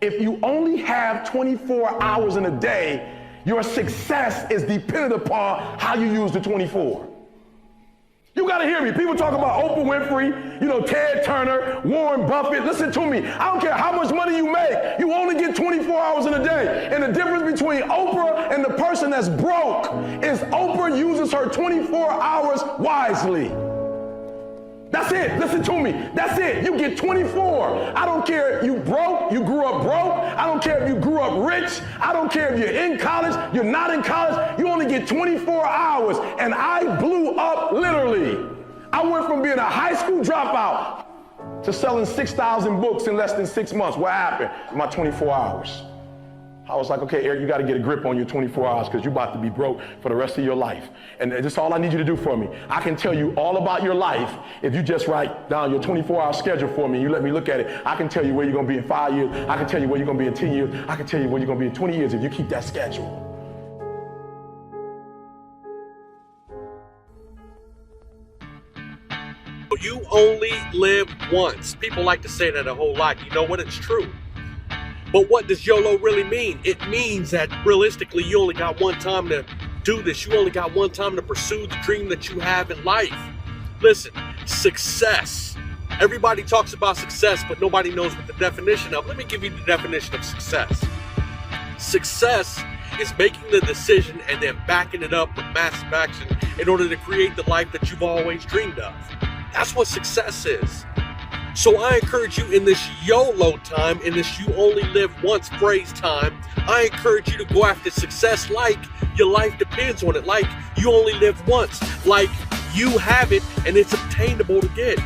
If you only have 24 hours in a day, your success is dependent upon how you use the 24. You gotta hear me. People talk about Oprah Winfrey, Ted Turner, Warren Buffett. Listen to me. I don't care how much money you make. You only get 24 hours in a day. And the difference between Oprah and the person that's broke is Oprah uses her 24 hours wisely. That's it. Listen to me. That's it. You get 24. I don't care if you broke, you grew up broke. I don't care if you grew up rich. I don't care if you're in college, you're not in college. You only get 24 hours. And I blew up literally. I went from being a high school dropout to selling 6,000 books in less than 6 months. What happened? My 24 hours. I was like, okay, Eric, you got to get a grip on your 24 hours because you're about to be broke for the rest of your life. And that's all I need you to do for me. I can tell you all about your life if you just write down your 24-hour schedule for me and you let me look at it. I can tell you where you're going to be in 5 years. I can tell you where you're going to be in 10 years. I can tell you where you're going to be in 20 years if you keep that schedule. You only live once. People like to say that a whole lot. You know what? It's true. But what does YOLO really mean? It means that realistically, you only got one time to do this. You only got one time to pursue the dream that you have in life. Listen, success. Everybody talks about success, but nobody knows what the definition of. Let me give you the definition of success. Success is making the decision and then backing it up with massive action in order to create the life that you've always dreamed of. That's what success is. So I encourage you in this YOLO time, in this you only live once phrase time, I encourage you to go after success like your life depends on it, like you only live once, like you have it and it's obtainable to get.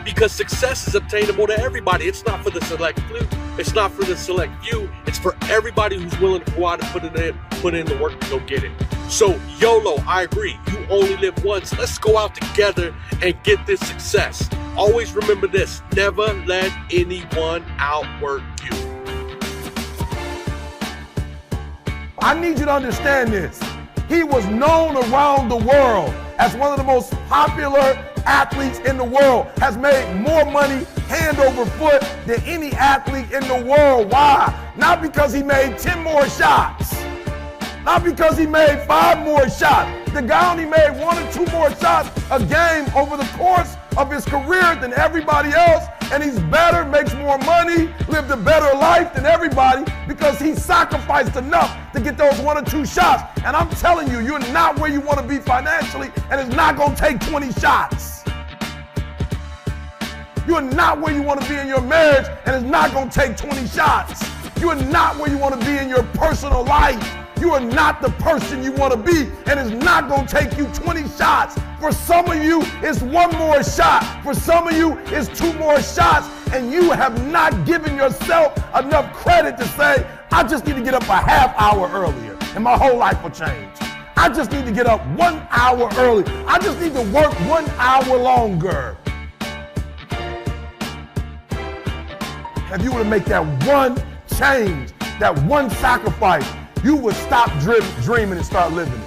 Because success is obtainable to everybody. It's not for the select few. It's not for the select few. It's for everybody who's willing to go out and put in the work to go get it. So YOLO, I agree. You only live once. Let's go out together and get this success. Always remember this, never let anyone outwork you. I need you to understand this. He was known around the world as one of the most popular athletes in the world, has made more money hand over foot than any athlete in the world. Why? Not because he made 10 more shots. Not because he made 5 more shots. The guy only made 1 or 2 more shots a game over the course of his career than everybody else, and he's better, makes more money, lived a better life than everybody because he sacrificed enough to get those 1 or 2 shots. And I'm telling you, you're not where you want to be financially, and it's not going to take 20 shots. You're not where you want to be in your marriage, and it's not going to take 20 shots. You are not where you want to be in your personal life. You are not the person you want to be, and it's not going to take you 20 shots. For some of you, it's 1 more shot. For some of you, it's 2 more shots, and you have not given yourself enough credit to say, I just need to get up a half hour earlier, and my whole life will change. I just need to get up 1 hour early. I just need to work 1 hour longer. If you were to make that one change, that one sacrifice, you would stop dreaming and start living it.